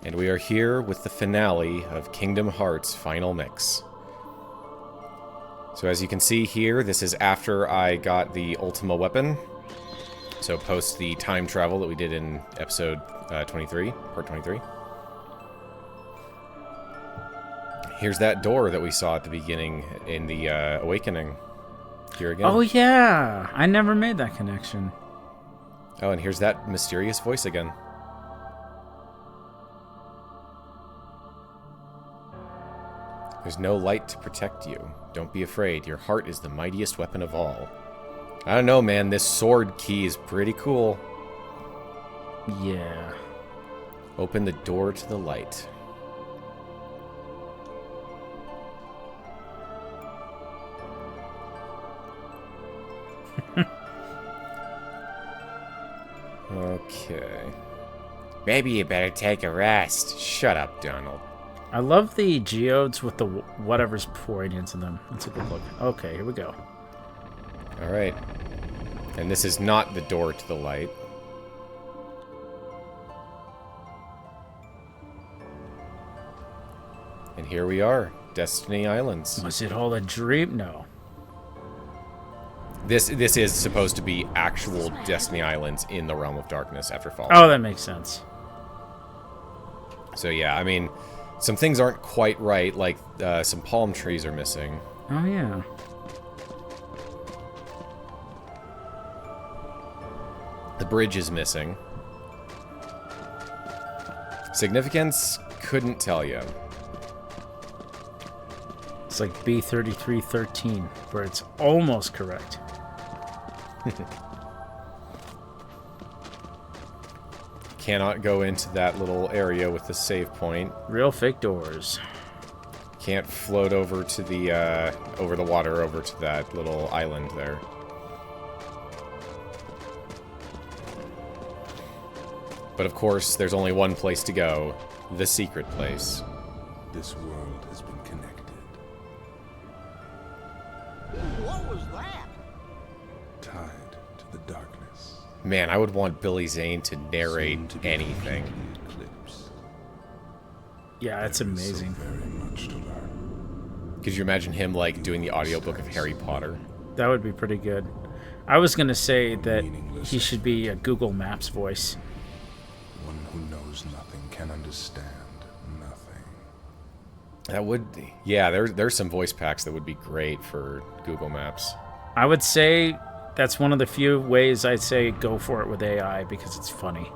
And we are here with the finale of Kingdom Hearts Final Mix. So as you can see here, this is after I got the Ultima weapon. So post the time travel that we did in episode 23, part 23. Here's that door that we saw at the beginning in the Awakening. Here again. Oh yeah, I never made that connection. Oh, and here's that mysterious voice again. There's no light to protect you. Don't be afraid. Your heart is the mightiest weapon of all. I don't know, man. This sword key is pretty cool. Yeah. Open the door to the light. Okay. Maybe you better take a rest. Shut up, Donald. I love the geodes with the whatever's pouring into them. Let's take a look. Okay, here we go. Alright. And this is not the door to the light. And here we are. Destiny Islands. Was it all a dream? No. This is supposed to be actual Destiny Islands in the Realm of Darkness after Fall. Oh, that makes sense. So yeah, I mean, some things aren't quite right, like some palm trees are missing. Oh, yeah. The bridge is missing. Significance? Couldn't tell you. It's like B3313, where it's almost correct. Cannot go into that little area with the save point. Real fake doors. Can't float over to the over the water over to that little island there. But of course, there's only one place to go, the secret place. This world has been connected. What was that? Tied to the darkness. Man, I would want Billy Zane to narrate Soon to be anything. completely eclipsed. Yeah, it's There is so amazing. very much to learn. Could you imagine him, like, doing the audiobook of Harry Potter? That would be pretty good. I was going to say that he should be a Google Maps voice. One who knows nothing can understand nothing. That would be... Yeah, there's some voice packs that would be great for Google Maps. I would say that's one of the few ways I'd say go for it with AI because it's funny.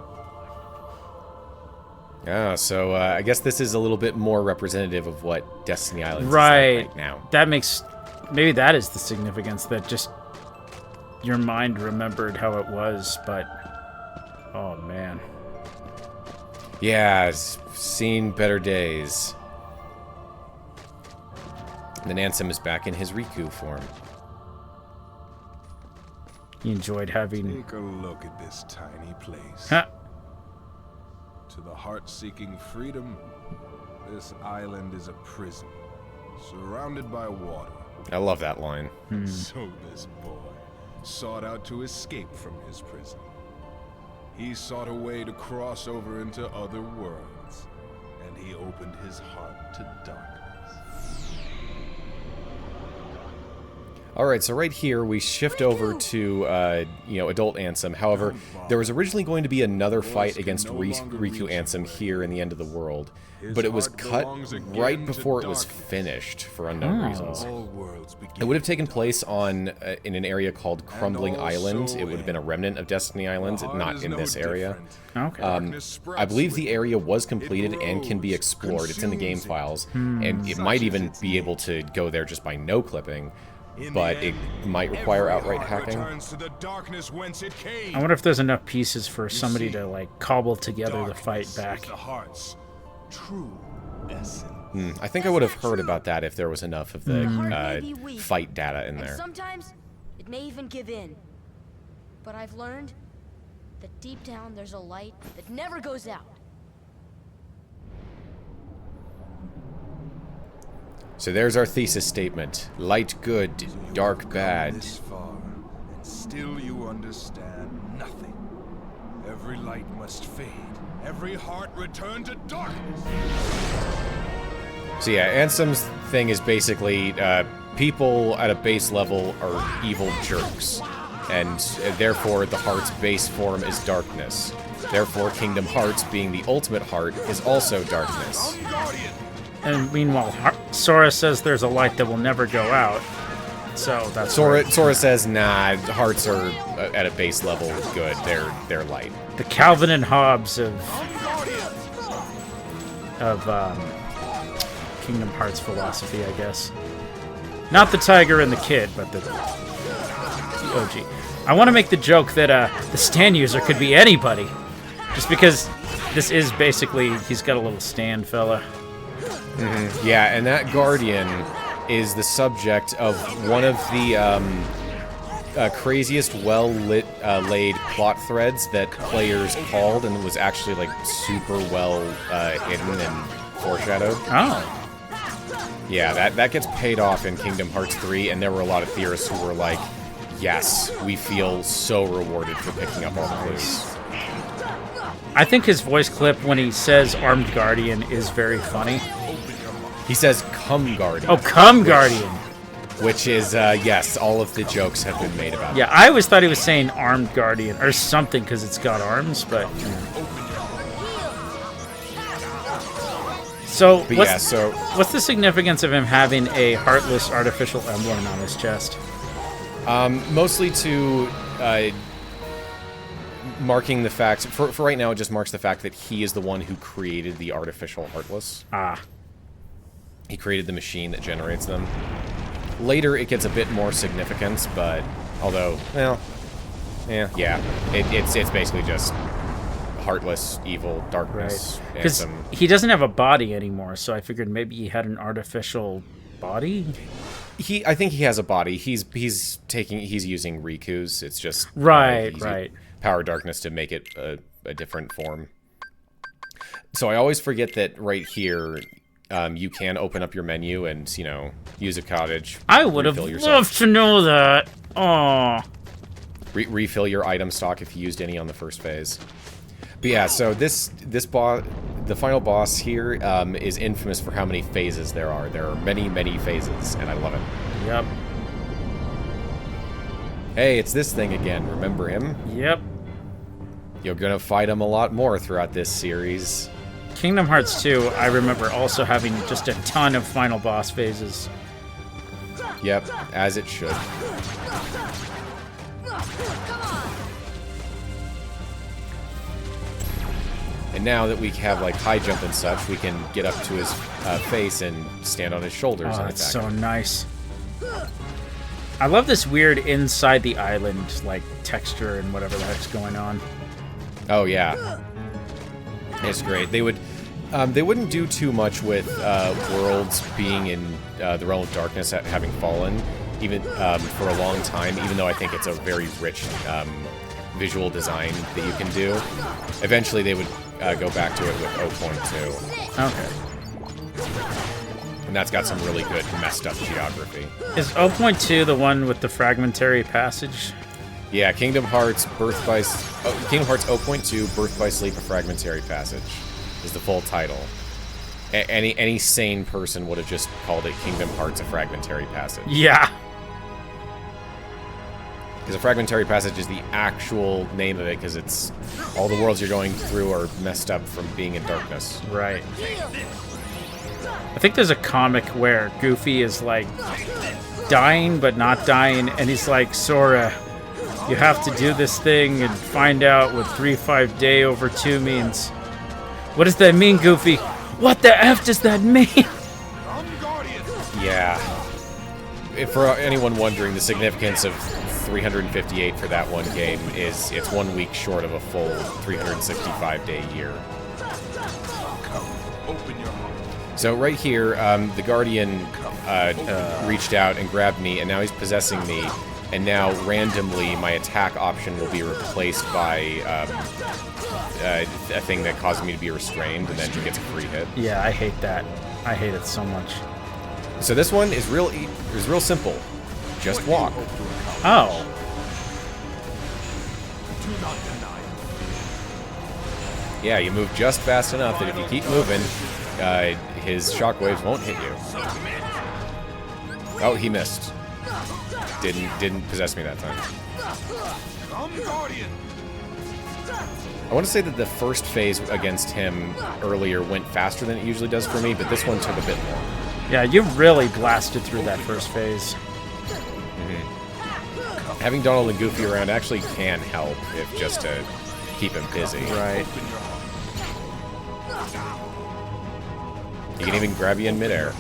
Yeah, so I guess this is a little bit more representative of what Destiny Islands is Right. like right now. That makes... Maybe that is the significance, that just your mind remembered how it was, but... Oh, man. Yeah, it's seen better days. And then Ansem is back in his Riku form. He enjoyed having... Take a look at this tiny place. Huh. To the heart-seeking freedom, this island is a prison, surrounded by water. I love that line. So this boy sought out to escape from his prison. He sought a way to cross over into other worlds, and he opened his heart to darkness. All right, so right here we shift over to, adult Ansem. However, there was originally going to be another fight against Riku Ansem here in the End of the World, but it was cut right before it was finished for unknown reasons. It would have taken place on in an area called Crumbling Island. It would have been a remnant of Destiny Islands, not in this area. Okay. I believe the area was completed and can be explored. It's in the game files, and it might even be able to go there just by no clipping. But it might require outright hacking. I wonder if there's enough pieces for somebody to, like, cobble together the fight back. I think I would have heard about that if there was enough of the fight data in there. Sometimes it may even give in. But I've learned that deep down there's a light that never goes out. So there's our thesis statement. Light good, dark bad. This far, and still you understand nothing. Every light must fade. Every heart return to darkness. So yeah, Ansem's thing is basically people at a base level are evil jerks, and therefore the heart's base form is darkness. Therefore, Kingdom Hearts, being the ultimate heart, is also darkness. And meanwhile, Sora says there's a light that will never go out. So that's Sora says, nah, hearts are at a base level good. They're light. The Calvin and Hobbes of Kingdom Hearts philosophy, I guess. Not the Tiger and the Kid, but the OG. I want to make the joke that the stand user could be anybody, just because this is basically he's got a little stand fella. Mm-hmm. Yeah, and that Guardian is the subject of one of the craziest well-lit, laid plot threads that players called, and was actually like super well hidden and foreshadowed. Oh. Yeah, that gets paid off in Kingdom Hearts 3, and there were a lot of theorists who were like, yes, we feel so rewarded for picking up all the clues. I think his voice clip when he says Armed Guardian is very funny. He says, come Guardian. Oh, come Guardian. Which is, yes, all of the jokes have been made about it. Yeah, I always thought he was saying Armed Guardian or something because it's got arms, but... So, what's the significance of him having a heartless artificial emblem on his chest? Mostly to marking the fact... For right now, it just marks the fact that he is the one who created the artificial heartless. Ah. He created the machine that generates them. Later, it gets a bit more significance, but... Although, well... Yeah. It's basically just... heartless, evil, darkness, because he doesn't have a body anymore, so I figured maybe he had an artificial body. I think he has a body. He's using Riku's. It's just right. Power darkness to make it a different form. So I always forget that right here, you can open up your menu and use a cottage. I would have loved to know that. Oh. Refill your item stock if you used any on the first phase. But yeah, so this boss, the final boss here, is infamous for how many phases there are. There are many, many phases, and I love it. Yep. Hey, it's this thing again. Remember him? Yep. You're gonna fight him a lot more throughout this series. Kingdom Hearts 2, I remember also having just a ton of final boss phases. Yep, as it should. And now that we have like high jump and such, we can get up to his face and stand on his shoulders. Oh, and that's attack so him. nice. I love this weird inside the island like texture and whatever the heck's going on. Oh yeah, it's great. They wouldn't do too much with worlds being in the realm of darkness having fallen, even for a long time. Even though I think it's a very rich visual design that you can do. Eventually, they would go back to it with 0.2. Okay. And that's got some really good messed up geography. Is 0.2 the one with the fragmentary passage? Yeah, Kingdom Hearts Kingdom Hearts 0.2 Birth by Sleep: A Fragmentary Passage is the full title. Any sane person would have just called it Kingdom Hearts: A Fragmentary Passage. Yeah. Because a fragmentary passage is the actual name of it, because it's all the worlds you're going through are messed up from being in darkness. Right. I think there's a comic where Goofy is like dying but not dying, and he's like, Sora, you have to do this thing and find out what 3-5 day over 2 means. What does that mean, Goofy? What the F does that mean? Yeah. For anyone wondering, the significance of 358 for that one game is it's 1 week short of a full 365-day year. So right here, the Guardian reached out and grabbed me, and now he's possessing me. And now, randomly, my attack option will be replaced by a thing that causes me to be restrained, and then he gets a free hit. Yeah, I hate that. I hate it so much. So this one is real simple. Just walk. Oh. Yeah, you move just fast enough that if you keep moving, his shockwaves won't hit you. Oh, he missed. Didn't possess me that time. I want to say that the first phase against him earlier went faster than it usually does for me, but this one took a bit more. Yeah, you really blasted through that first phase. Having Donald and Goofy around actually can help, if just to keep him busy. Right. He can even grab you in midair.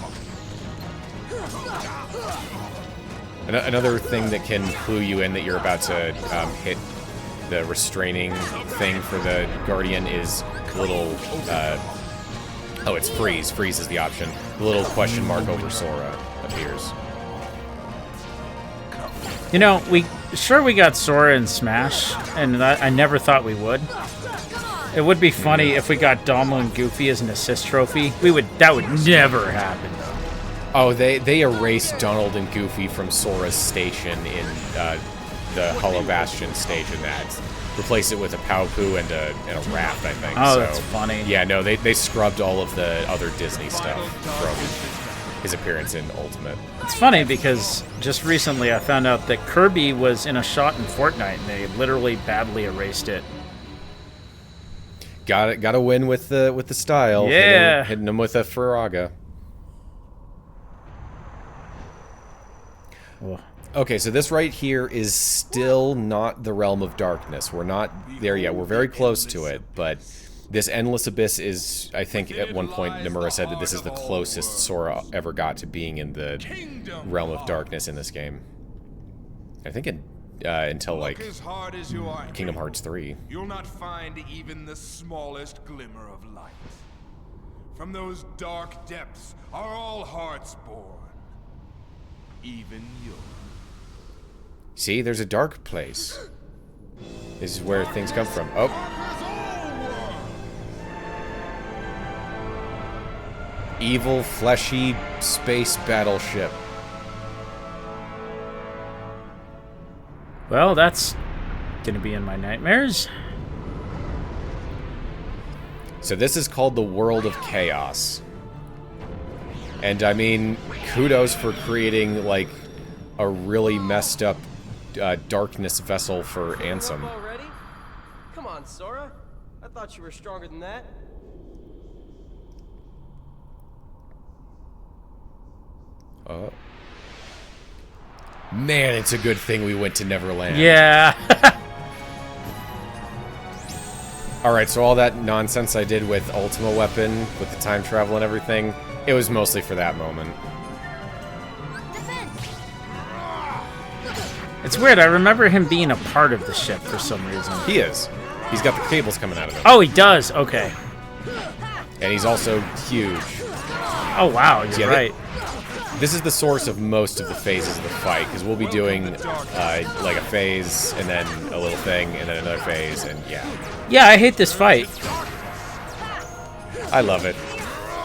Another thing that can clue you in that you're about to hit the restraining thing for the Guardian is a little... oh, it's freeze. Freeze is the option. The little question mark over Sora appears. You know, we got Sora in Smash, and I never thought we would. It would be funny if we got Donald and Goofy as an assist trophy. That would never happen, though. Oh, they erased Donald and Goofy from Sora's station in the Hollow Bastion stage in that. Replace it with a Paopu and a raft, I think. Oh, so, that's funny. Yeah, no, they scrubbed all of the other Disney stuff from his appearance in Ultimate. It's funny because just recently I found out that Kirby was in a shot in Fortnite, and they literally badly erased it. Got to win with the style. Yeah, hitting him with a Furaga. Oh. Okay, so this right here is still not the Realm of Darkness. We're not there yet. We're very close to it, but this Endless Abyss is, I think at one point Nomura said that this is the closest Sora ever got to being in the Realm of Darkness in this game. I think until like Kingdom Hearts 3. You'll not find even the smallest glimmer of light. From those dark depths are all hearts born. Even yours. See, there's a dark place. This is where things come from. Oh. Evil, fleshy space battleship. Well, that's gonna be in my nightmares. So this is called the World of Chaos. And I mean, kudos for creating, like, a really messed up darkness vessel for Ansem. Already? Come on, Sora. I thought you were stronger than that. Man, it's a good thing we went to Neverland. Yeah. Alright, so all that nonsense I did with Ultima Weapon, with the time travel and everything, it was mostly for that moment. It's weird. I remember him being a part of the ship for some reason. He is. He's got the cables coming out of him. Oh, he does? Okay. And he's also huge. Oh, wow. You're right. This is the source of most of the phases of the fight, because we'll be doing like a phase, and then a little thing, and then another phase, and yeah. Yeah, I hate this fight. I love it.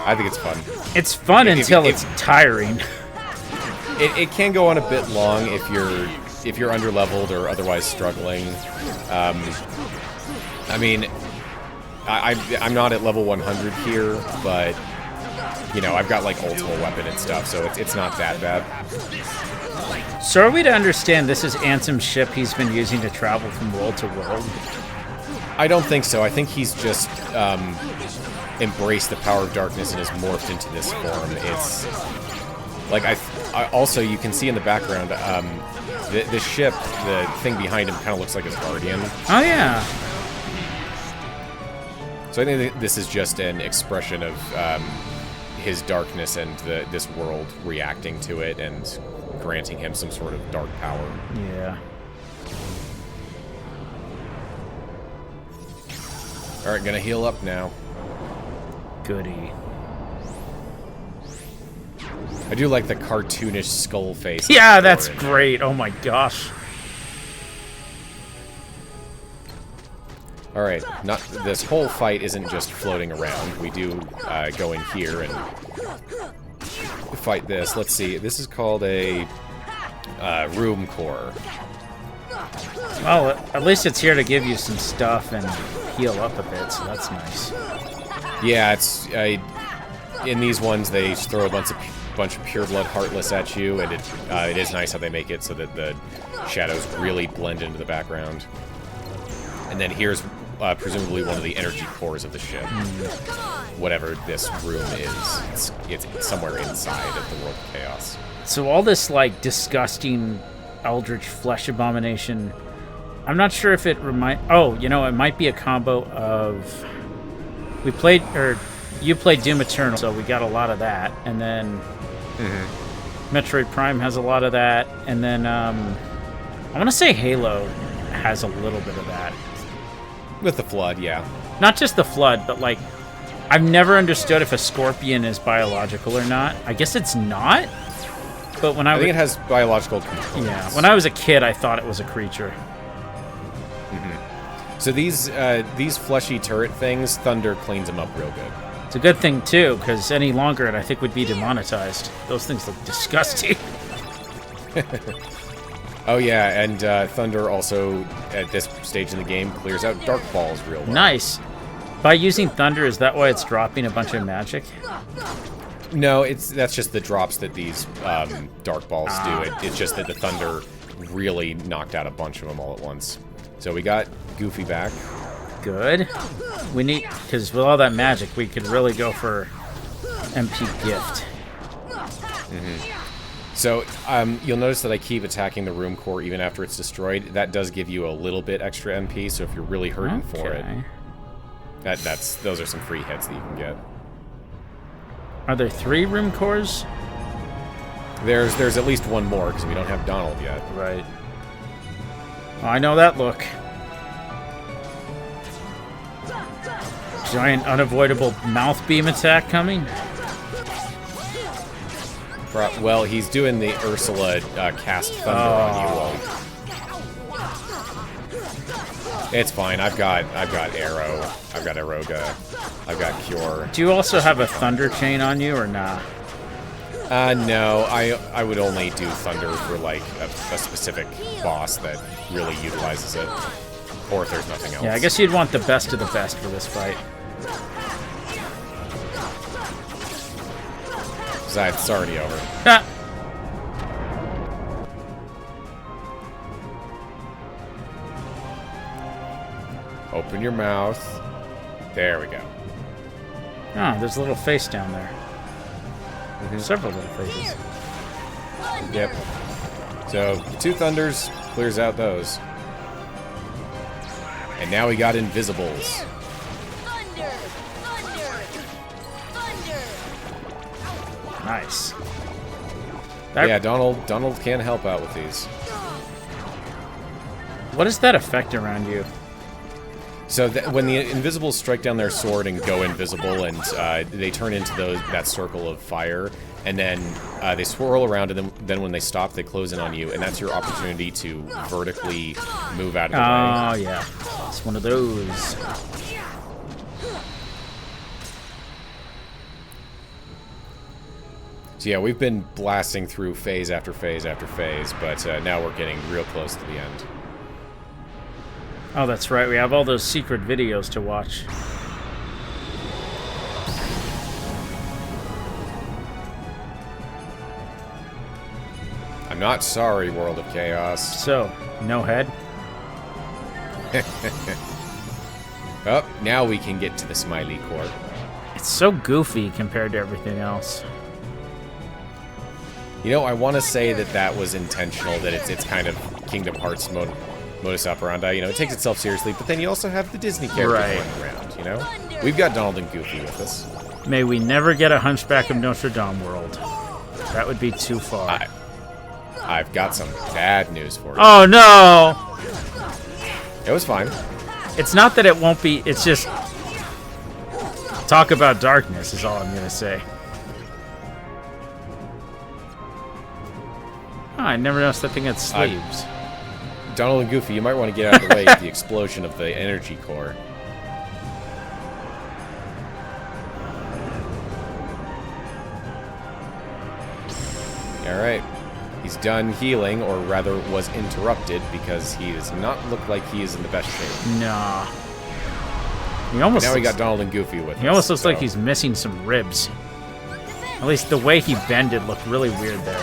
I think it's fun. It's fun until it's tiring. It can go on a bit long if you're underleveled or otherwise struggling. I mean, I'm not at level 100 here, but you know, I've got like Ultimate Weapon and stuff, so it's not that bad. So are we to understand this is Ansem's ship he's been using to travel from world to world? I don't think so. I think he's just embraced the power of darkness and has morphed into this form. It's like I also, you can see in the background, the ship, the thing behind him kind of looks like his guardian. Oh yeah. So I think this is just an expression of his darkness and this world reacting to it and granting him some sort of dark power. Yeah. Alright, gonna heal up now. Goody. I do like the cartoonish skull face. Yeah, that's great. Oh my gosh. Alright, this whole fight isn't just floating around. We do go in here and fight this. Let's see, this is called a room core. Well, at least it's here to give you some stuff and heal up a bit, so that's nice. Yeah, it's in these ones they just throw a bunch of pure blood heartless at you, and it is nice how they make it so that the shadows really blend into the background. And then here's presumably one of the energy cores of the ship. Whatever this room is, it's somewhere inside of the World of Chaos. So all this like disgusting eldritch flesh abomination, I'm not sure if it oh, you know, it might be a combo of you played Doom Eternal, so we got a lot of that, and then Metroid Prime has a lot of that, and then I want to say Halo has a little bit of that. With the Flood, yeah. Not just the Flood, but like, I've never understood if a scorpion is biological or not. I guess it's not. But when I think it has biological components. Yeah, when I was a kid, I thought it was a creature. So these fleshy turret things, Thunder cleans them up real good. It's a good thing too, because any longer and I think would be demonetized. Those things look disgusting. Oh yeah, and Thunder also, at this stage in the game, clears out Dark Balls real well. Nice. By using Thunder, is that why it's dropping a bunch of magic? No, that's just the drops that these Dark Balls do. It's just that the Thunder really knocked out a bunch of them all at once. So we got Goofy back. Good. We need, because with all that magic, we could really go for MP Gift. So you'll notice that I keep attacking the room core even after it's destroyed. That does give you a little bit extra MP, so if you're really hurting for it, those are some free hits that you can get. Are there 3 room cores? There's at least one more, because we don't have Donald yet. Right. Oh, I know that look. Giant unavoidable mouth beam attack coming. Well, he's doing the Ursula cast Thunder on you. It's fine. I've got Arrow. I've got Aeroga. I've got Cure. Do you also have a Thunder chain on you, or nah? No. I would only do Thunder for like a specific boss that really utilizes it, or if there's nothing else. Yeah, I guess you'd want the best of the best for this fight. Besides, it's already over. Ha! Open your mouth. There we go. Oh, there's a little face down there. Several little faces. Yep. So, 2 Thunders clears out those. And now we got Invisibles. Thunder! Thunder! Thunder! Nice. Yeah, Donald can help out with these. What is that effect around you? So when the Invisibles strike down their sword and go invisible, and they turn into that circle of fire, and then they swirl around, and then when they stop, they close in on you, and that's your opportunity to vertically move out of the way. Oh, yeah. It's one of those. So yeah, we've been blasting through phase after phase after phase, but now we're getting real close to the end. Oh, that's right. We have all those secret videos to watch. I'm not sorry, World of Chaos. So, no head? Oh, now we can get to the Smiley Core. It's so goofy compared to everything else. You know, I want to say that was intentional, that it's kind of Kingdom Hearts modus operandi. You know, it takes itself seriously, but then you also have the Disney characters running around, you know? We've got Donald and Goofy with us. May we never get a Hunchback of Notre Dame world. That would be too far. I've got some bad news for you. Oh, no! It was fine. It's not that it won't be, it's just... Talk about darkness is all I'm going to say. Oh, I never noticed that thing had sleeves. Donald and Goofy, you might want to get out of the way of the explosion of the energy core. Alright. He's done healing, or rather was interrupted, because he does not look like he is in the best shape. Nah. He almost Now we looks, got Donald and Goofy with us. he almost looks so. like he's missing some ribs. At least the way he bended looked really weird there.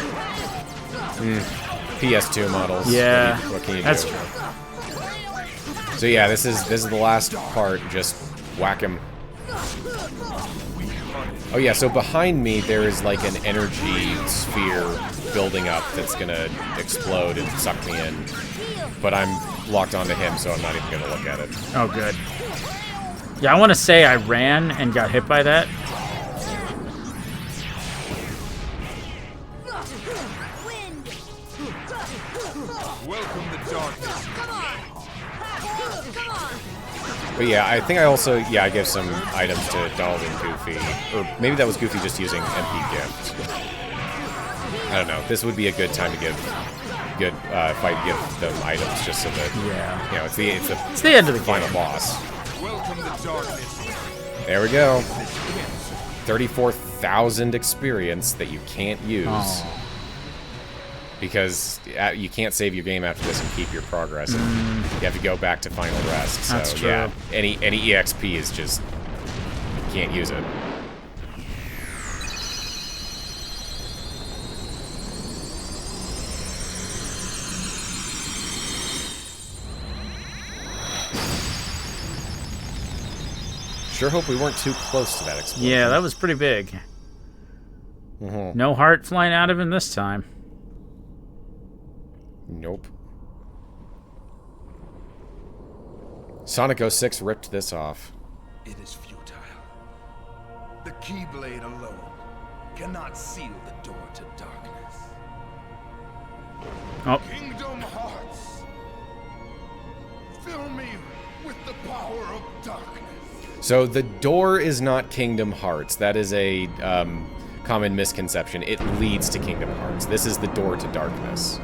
PS2 models. Yeah, what can you that's do? true. So yeah, this is the last part. Just whack him. Oh yeah, so behind me there is like an energy sphere building up that's gonna explode and suck me in. But I'm locked onto him, so I'm not even gonna look at it. Oh, good. Yeah, I want to say I ran and got hit by that. Welcome to darkness. But yeah, I think I also, I give some items to Donald and Goofy. Or maybe that was Goofy just using MP gift. I don't know. This would be a good time to give them items just so that, Yeah. it's the end of the final game. boss. Welcome to darkness. There we go. 34,000 experience that you can't use. Oh. Because you can't save your game after this and keep your progress. And you have to go back to final rest. So That's true. yeah, any EXP is just can't use it. Sure hope we weren't too close to that explosion. Yeah, that was pretty big. No heart flying out of him this time. Nope. Sonic 06 ripped this off. It is futile. The Keyblade alone cannot seal the door to darkness. Oh, Kingdom Hearts, fill me with the power of darkness. So the door is not Kingdom Hearts. That is a common misconception. It leads to Kingdom Hearts. This is the door to darkness.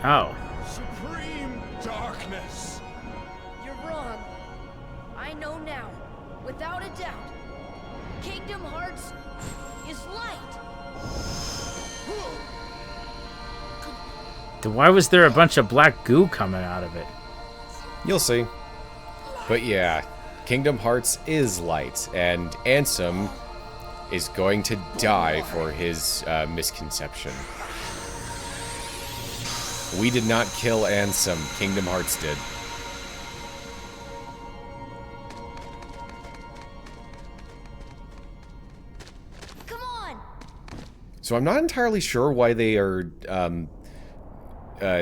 oh. Supreme darkness. You're wrong. I know now, without a doubt. Kingdom Hearts is light. Why was there a bunch of black goo coming out of it? You'll see. But yeah, Kingdom Hearts is light, and Ansem is going to die for his misconception. We did not kill Ansem. Kingdom Hearts did. Come on. So I'm not entirely sure why they are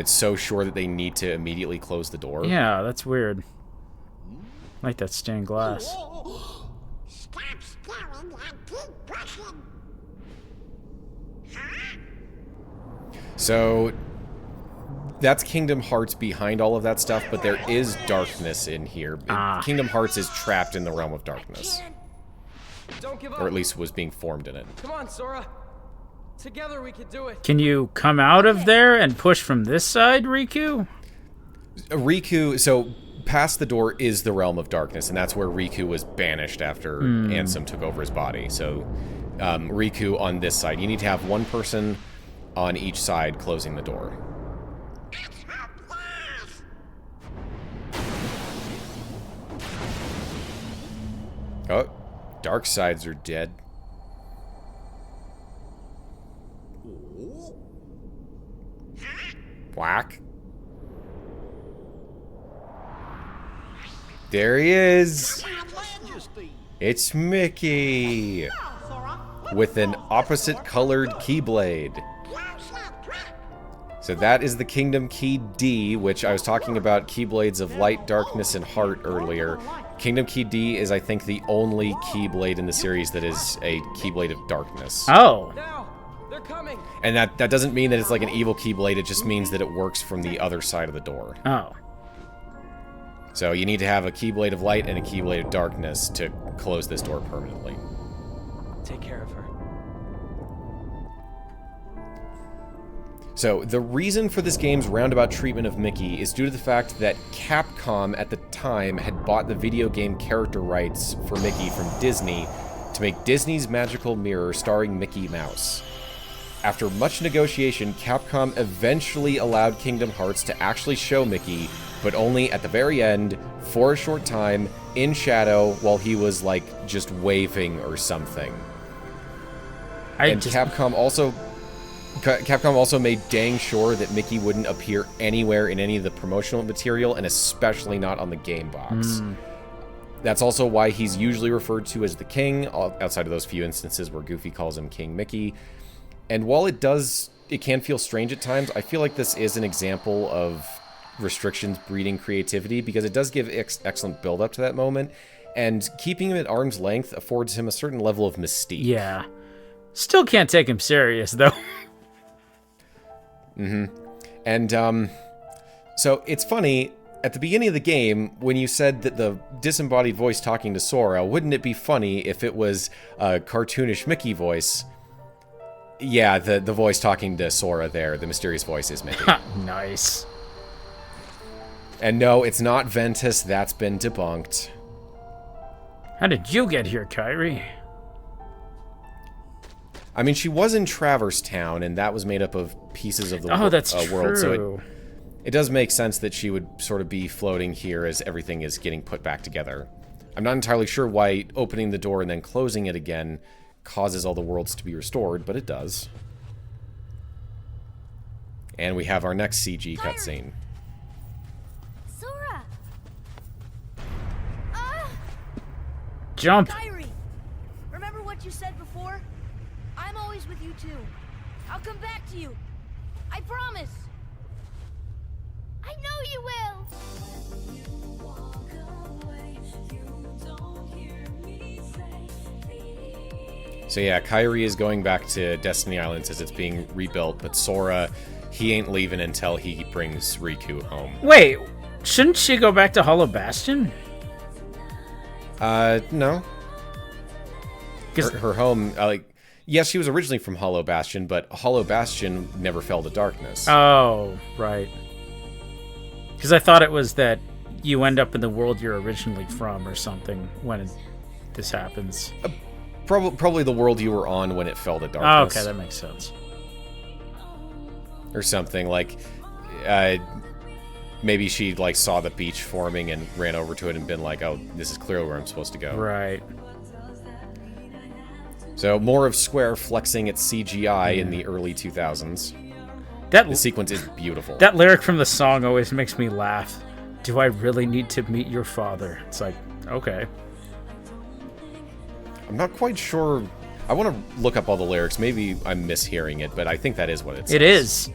so sure that they need to immediately close the door. Yeah, that's weird. Like that stained glass. Stop staring and keep pushing. Huh? So that's Kingdom Hearts behind all of that stuff, but there is darkness in here. Kingdom Hearts is trapped in the realm of darkness. Don't give up. Or at least was being formed in it. Come on, Sora. Together we can do it. Can you come out of there and push from this side, Riku? Riku, so past the door is the realm of darkness, and that's where Riku was banished after Ansem took over his body. So Riku on this side. You need to have one person on each side closing the door. Oh, Darksides are dead. Whack. There he is. It's Mickey. With an opposite colored Keyblade. So that is the Kingdom Key D, which I was talking about Keyblades of Light, Darkness, and Heart earlier. Kingdom Key D is, I think, the only Keyblade in the series that is a Keyblade of Darkness. Oh. Now, they're coming. And that doesn't mean that it's like an evil Keyblade, it just means that it works from the other side of the door. Oh. So you need to have a Keyblade of Light and a Keyblade of Darkness to close this door permanently. Take care of her. So, the reason for this game's roundabout treatment of Mickey is due to the fact that Capcom at the time had bought the video game character rights for Mickey from Disney to make Disney's Magical Mirror starring Mickey Mouse. after much negotiation, Capcom eventually allowed Kingdom Hearts to actually show Mickey, but only at the very end, for a short time, in shadow, while he was, like, just waving or something. Capcom also made dang sure that Mickey wouldn't appear anywhere in any of the promotional material, and especially not on the game box. That's also why he's usually referred to as the King, outside of those few instances where Goofy calls him King Mickey. And while it can feel strange at times, I feel like this is an example of restrictions breeding creativity, because it does give excellent build-up to that moment, and keeping him at arm's length affords him a certain level of mystique. Yeah. Still can't take him serious, though. And, so it's funny, at the beginning of the game, when you said that the disembodied voice talking to Sora, wouldn't it be funny if it was a cartoonish Mickey voice? Yeah, the voice talking to Sora there, the mysterious voice is Mickey. Nice. And no, it's not Ventus, that's been debunked. How did you get here, Kairi? I mean, she was in Traverse Town, and that was made up of pieces of the world, so it does make sense that she would sort of be floating here as everything is getting put back together. I'm not entirely sure why opening the door and then closing it again causes all the worlds to be restored, but it does. And we have our next CG cutscene. Sora! Jump! Kairi! Remember what you said before? I'm always with you too. I'll come back to you. I promise. I know you will. So yeah, Kairi is going back to Destiny Islands as it's being rebuilt, but Sora, he ain't leaving until he brings Riku home. Wait, shouldn't she go back to Hollow Bastion? No. Her home, yes, she was originally from Hollow Bastion, but Hollow Bastion never fell to darkness. Oh, right. Because I thought it was that you end up in the world you're originally from or something when this happens. Probably the world you were on when it fell to Oh, darkness. okay, that makes sense. Or something, like, maybe she, like, saw the beach forming and ran over to it and been like, oh, this is clearly where I'm supposed to go. Right. So, more of Square flexing its CGI in the early 2000s. The sequence is beautiful. That lyric from the song always makes me laugh. Do I really need to meet your father? It's like, okay. I'm not quite sure. I want to look up all the lyrics. Maybe I'm mishearing it, but I think that is what it says. It is.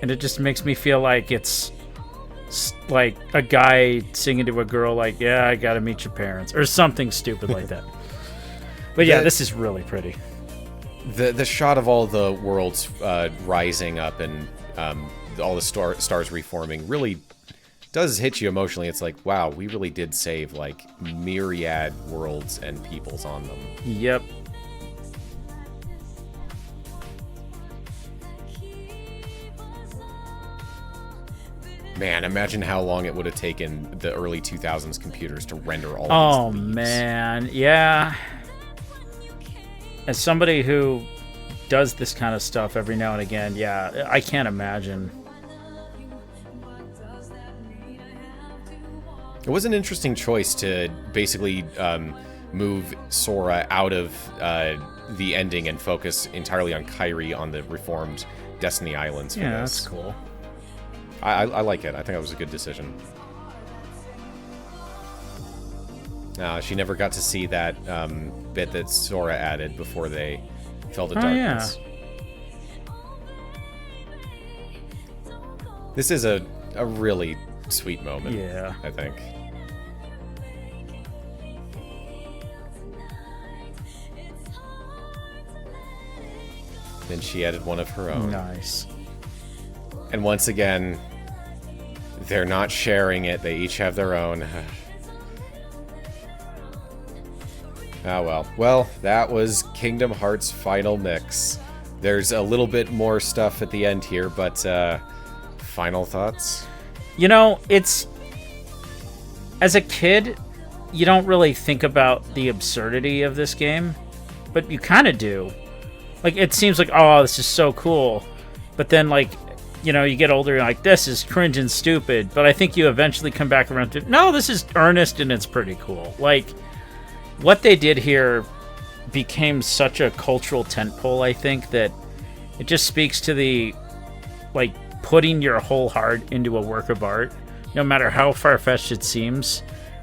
And it just makes me feel like it's like a guy singing to a girl like, yeah, I gotta meet your parents, or something stupid like that. But yeah, this is really pretty. The shot of all the worlds rising up and all the stars reforming really does hit you emotionally. It's like, wow, we really did save like myriad worlds and peoples on them. Yep. Man, imagine how long it would have taken the early 2000s computers to render all Oh, these leaves. man. Yeah. As somebody who does this kind of stuff every now and again, yeah, I can't imagine. It was an interesting choice to basically move Sora out of the ending and focus entirely on Kairi on the reformed Destiny Islands for Yeah, this. that's cool. I like it. I think that was a good decision. She never got to see that bit that Sora added before they fell to darkness. Yeah. This is a really sweet moment, Yeah. I think. Then she added one of her own. Nice. And once again, they're not sharing it. They each have their own. Ah, well. Well, that was Kingdom Hearts Final Mix. There's a little bit more stuff at the end here, but final thoughts? You know, it's... As a kid, you don't really think about the absurdity of this game, but you kind of do. Like, it seems like, oh, this is so cool. But then, like, you know, you get older and like, this is cringe and stupid. But I think you eventually come back around to, no, this is earnest and it's pretty cool. Like, what they did here became such a cultural tentpole, I think, that it just speaks to the, like, putting your whole heart into a work of art, no matter how far-fetched it seems,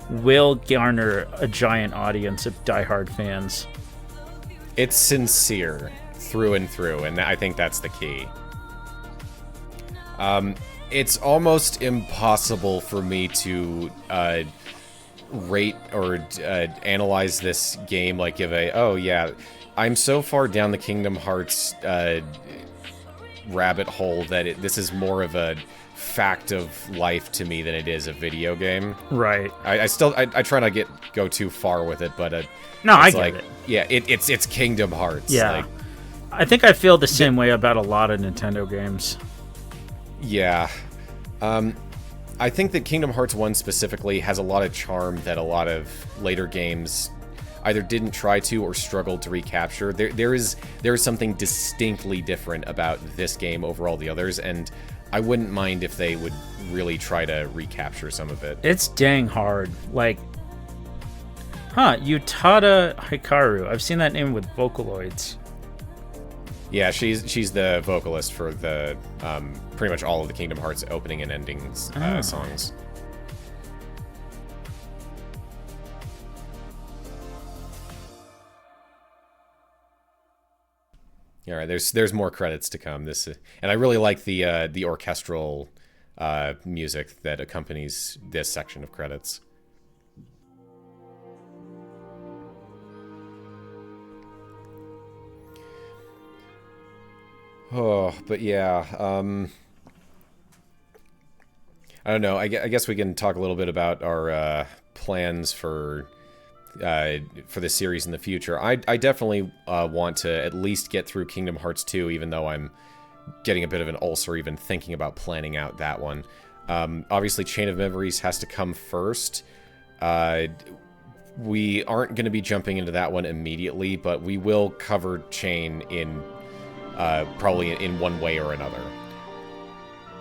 will garner a giant audience of diehard fans. It's sincere through and through, and I think that's the key. It's almost impossible for me to rate or analyze this game, like give a, oh yeah, I'm so far down the Kingdom Hearts rabbit hole that this is more of a fact of life to me than it is a video game. Right. I try not to go too far with it, but no, I get like, it. Yeah, it's Kingdom Hearts. Yeah. Like, I think I feel the same way about a lot of Nintendo games. Yeah. I think that Kingdom Hearts 1 specifically has a lot of charm that a lot of later games either didn't try to or struggled to recapture. There is something distinctly different about this game over all the others, and I wouldn't mind if they would really try to recapture some of it. It's dang hard. Like, Utada Hikaru. I've seen that name with Vocaloids. Yeah, she's the vocalist for the pretty much all of the Kingdom Hearts opening and ending songs. All right, there's more credits to come. And I really like the orchestral music that accompanies this section of credits. Oh, but yeah, I don't know. I guess we can talk a little bit about our plans for the series in the future. I definitely want to at least get through Kingdom Hearts 2, even though I'm getting a bit of an ulcer even thinking about planning out that one. Obviously, Chain of Memories has to come first. We aren't going to be jumping into that one immediately, but we will cover Chain in probably in one way or another.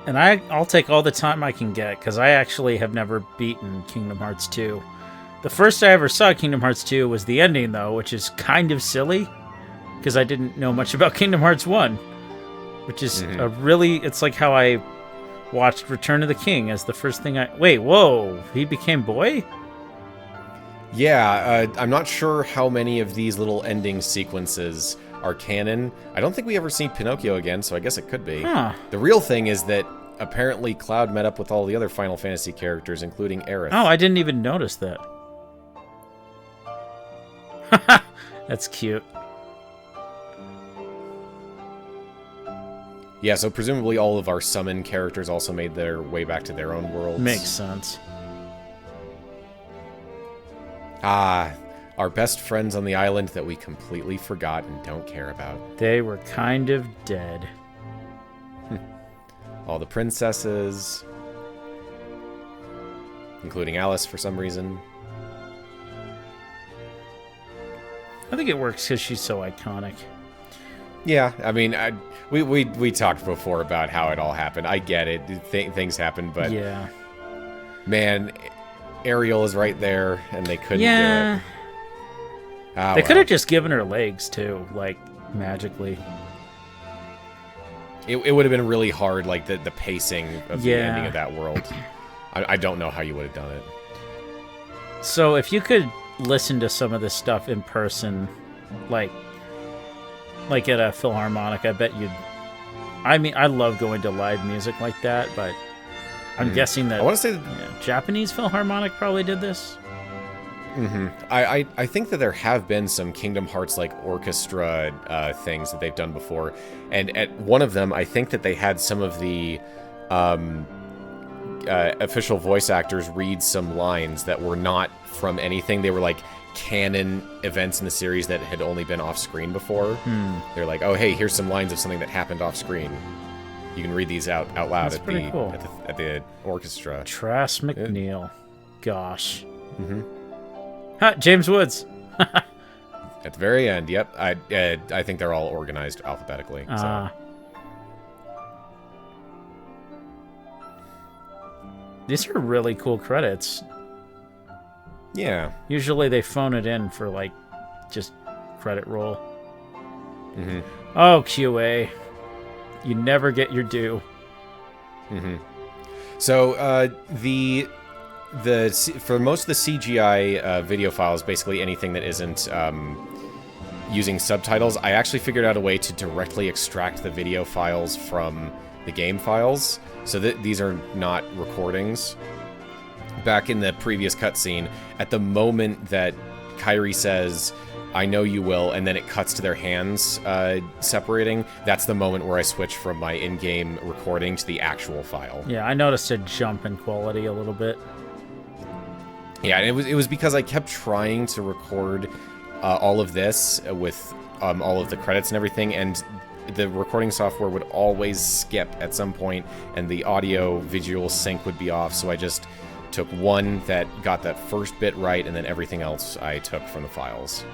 And I'll take all the time I can get, because I actually have never beaten Kingdom Hearts 2. The first I ever saw Kingdom Hearts 2 was the ending, though, which is kind of silly, because I didn't know much about Kingdom Hearts 1, which is it's like how I watched Return of the King as the first thing Wait, whoa, he became boy? Yeah, I'm not sure how many of these little ending sequences are canon. I don't think we ever see Pinocchio again, so I guess it could be. Huh. The real thing is that apparently Cloud met up with all the other Final Fantasy characters, including Aerith. Oh, I didn't even notice that. That's cute. Yeah, so presumably all of our summon characters also made their way back to their own worlds. Makes sense. Our best friends on the island that we completely forgot and don't care about. They were kind of dead. All the princesses, including Alice for some reason. I think it works because she's so iconic. Yeah, I mean, we talked before about how it all happened. I get it. Things happen, but yeah, man, Ariel is right there, and they couldn't do it. They could have just given her legs, too, like, magically. It would have been really hard, like, the pacing of the ending of that world. I don't know how you would have done it. So, if you could listen to some of this stuff in person, like at a Philharmonic, I bet you'd... I mean, I love going to live music like that, but I'm guessing that... I want to say... Japanese Philharmonic probably did this. I think that there have been some Kingdom Hearts like orchestra things that they've done before, and at one of them I think that they had some of the official voice actors read some lines that were not from anything. They were like canon events in the series that had only been off screen before. They're like, oh hey, here's some lines of something that happened off screen. You can read these out loud. That's pretty cool. At the orchestra. Trass McNeil. Gosh. James Woods. At the very end, yep. I think they're all organized alphabetically. So. These are really cool credits. Yeah. Usually they phone it in for, like, just credit roll. Mm-hmm. Oh, QA. You never get your due. Mm-hmm. So, for most of the CGI video files, basically anything that isn't using subtitles, I actually figured out a way to directly extract the video files from the game files, so that these are not recordings. Back in the previous cutscene, at the moment that Kairi says, "I know you will," and then it cuts to their hands separating, that's the moment where I switch from my in-game recording to the actual file. Yeah, I noticed a jump in quality a little bit. Yeah, and it was because I kept trying to record all of this with all of the credits and everything, and the recording software would always skip at some point, and the audio-visual sync would be off, so I just took one that got that first bit right, and then everything else I took from the files.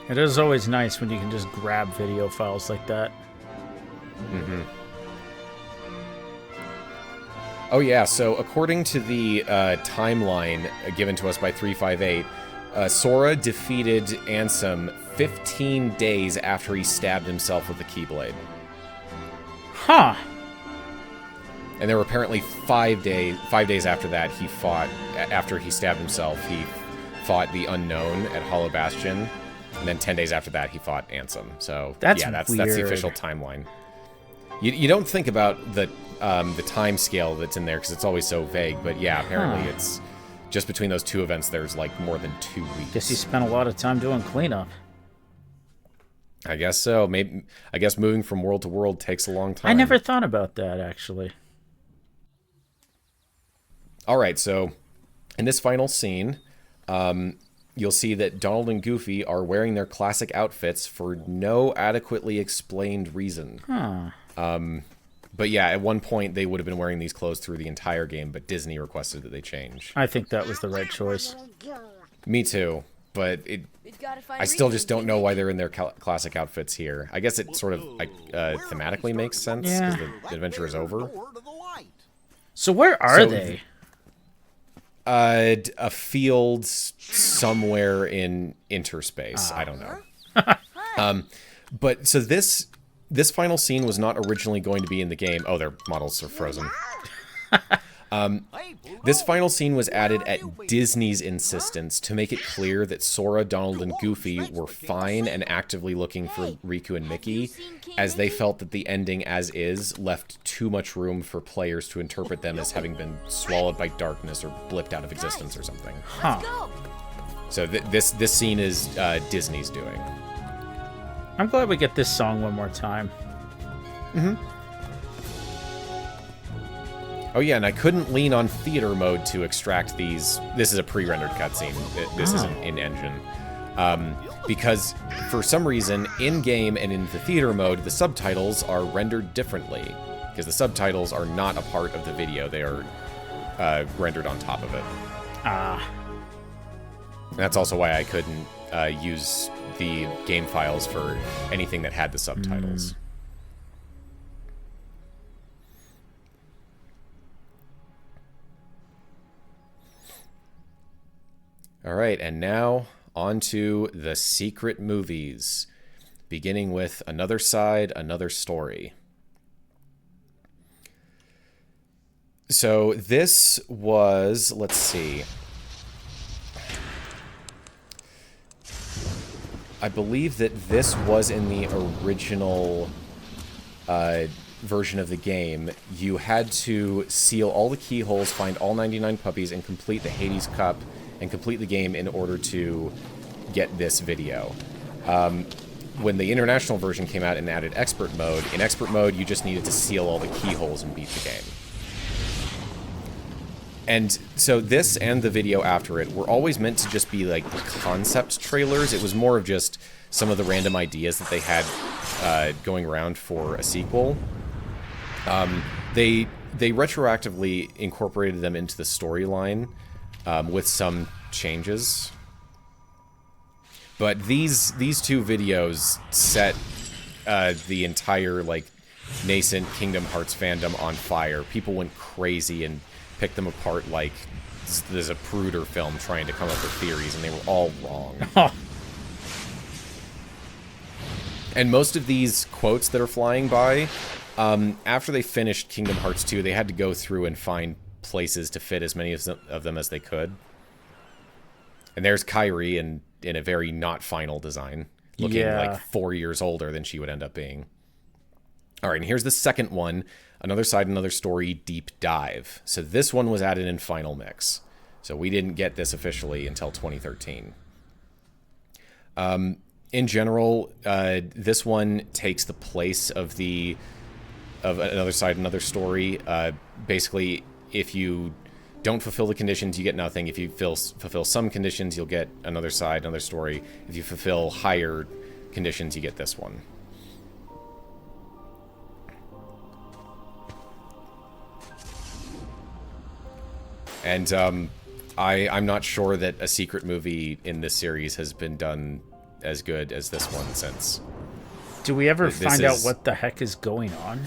It is always nice when you can just grab video files like that. Mm-hmm. Oh yeah, so according to the timeline given to us by 358, Sora defeated Ansem 15 days after he stabbed himself with the Keyblade. Huh. And there were apparently 5 days after that after he stabbed himself, he fought the Unknown at Hollow Bastion. And then 10 days after that, he fought Ansem. So that's that's weird. That's the official timeline. You don't think about the time scale that's in there because it's always so vague. But yeah, apparently it's just between those two events. There's like more than 2 weeks. Guess he spent a lot of time doing cleanup. I guess so. I guess moving from world to world takes a long time. I never thought about that, actually. All right, so in this final scene, you'll see that Donald and Goofy are wearing their classic outfits for no adequately explained reason. Huh. But yeah, at one point they would have been wearing these clothes through the entire game, but Disney requested that they change. I think that was the right choice. Me too, but I still just don't know why they're in their classic outfits here. I guess it sort of thematically makes sense because the adventure is over. So where are they? A field somewhere in interspace. I don't know. But so this final scene was not originally going to be in the game. Oh, their models are frozen. This final scene was added at Disney's insistence to make it clear that Sora, Donald, and Goofy were fine and actively looking for Riku and Mickey, as they felt that the ending as is left too much room for players to interpret them as having been swallowed by darkness or blipped out of existence or something. Huh. So this scene is Disney's doing. I'm glad we get this song one more time. Mm-hmm. Oh yeah, and I couldn't lean on theater mode to extract these. This is a pre-rendered cutscene. This isn't in-engine. Because for some reason, in-game and in the theater mode, the subtitles are rendered differently. Because the subtitles are not a part of the video. They are rendered on top of it. That's also why I couldn't use the game files for anything that had the subtitles. All right, and now on to the secret movies, beginning with Another Side, Another Story. So this was, let's see, I believe that this was in the original version of the game. You had to seal all the keyholes, find all 99 puppies, and complete the Hades Cup and complete the game in order to get this video. When the international version came out and added expert mode, in expert mode you just needed to seal all the keyholes and beat the game. And so this and the video after it were always meant to just be like concept trailers. It was more of just some of the random ideas that they had going around for a sequel. They retroactively incorporated them into the storyline with some changes. But these two videos set the entire, like, nascent Kingdom Hearts fandom on fire. People went crazy and picked them apart like there's a Pruder film trying to come up with theories, and they were all wrong. And most of these quotes that are flying by, after they finished Kingdom Hearts 2, they had to go through and find places to fit as many of them as they could. And there's Kairi in a very not final design, looking like 4 years older than she would end up being. All right, and here's the second one, Another Side, Another Story Deep Dive. So this one was added in Final Mix. So we didn't get this officially until 2013. In general, this one takes the place of Another Side, Another Story. Basically, if you don't fulfill the conditions, you get nothing. If you fulfill some conditions, you'll get Another Side, Another Story. If you fulfill higher conditions, you get this one. And I'm not sure that a secret movie in this series has been done as good as this one since. Do we ever find out what the heck is going on?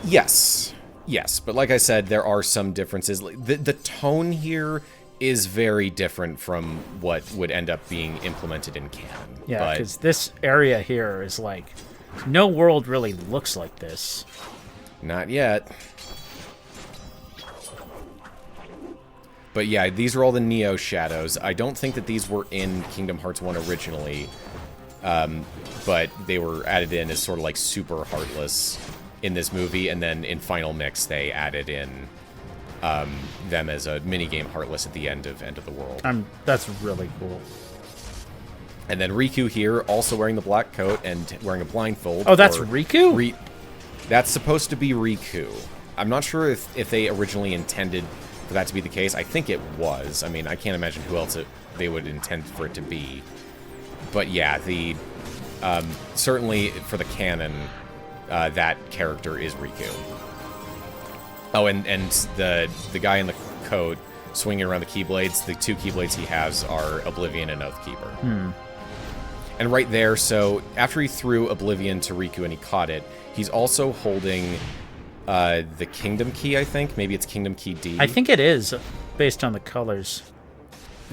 Yes. Yes, but like I said, there are some differences. The tone here is very different from what would end up being implemented in canon. Yeah, because this area here is like, no world really looks like this. Not yet. But yeah, these are all the Neo shadows. I don't think that these were in Kingdom Hearts 1 originally, but they were added in as sort of like super heartless in this movie, and then in Final Mix they added in them as a minigame heartless at the end of the World. That's really cool. And then Riku here, also wearing the black coat and wearing a blindfold. Oh, that's Riku? That's supposed to be Riku. I'm not sure if they originally intended for that to be the case. I think it was. I mean, I can't imagine who else they would intend for it to be. But yeah, certainly for the canon, that character is Riku. Oh, and the guy in the coat swinging around the Keyblades, the two Keyblades he has are Oblivion and Oathkeeper. And right there, so after he threw Oblivion to Riku and he caught it, he's also holding the Kingdom Key, I think. Maybe it's Kingdom Key D. I think it is, based on the colors.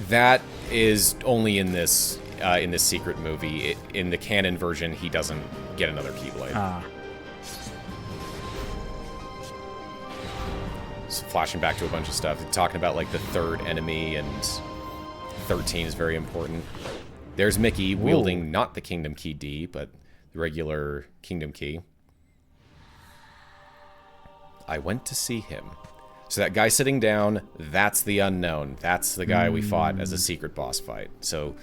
That is only in this secret movie. In the canon version, he doesn't get another Keyblade. So flashing back to a bunch of stuff, talking about like the third enemy, and 13 is very important. There's Mickey wielding not the Kingdom Key D, but the regular Kingdom Key. I went to see him. So that guy sitting down, that's the unknown. That's the guy we fought as a secret boss fight. So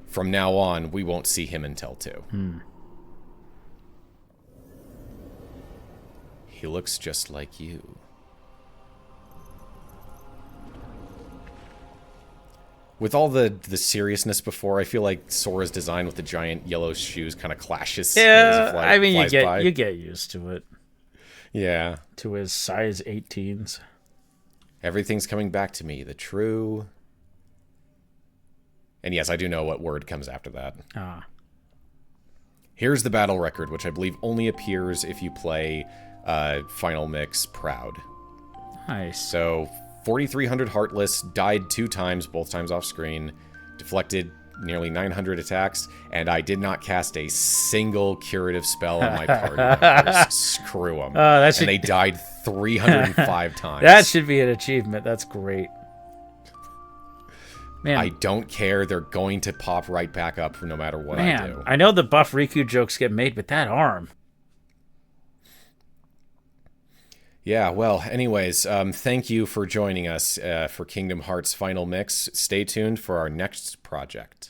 from now on, we won't see him until 2. He looks just like you. With all the seriousness before, I feel like Sora's design with the giant yellow shoes kind of clashes. Yeah, I mean, you get used to it. Yeah. To his size 18s. Everything's coming back to me, the true... And yes, I do know what word comes after that. Here's the battle record, which I believe only appears if you play Final Mix Proud. Nice. So, 4,300 Heartless, died 2 times, both times off screen, deflected nearly 900 attacks, and I did not cast a single curative spell on my party. Screw them. And they died 305 times. That should be an achievement. That's great. Man, I don't care. They're going to pop right back up no matter what I do. I know the buff Riku jokes get made, but that arm... Yeah, well, anyways, thank you for joining us for Kingdom Hearts Final Mix. Stay tuned for our next project.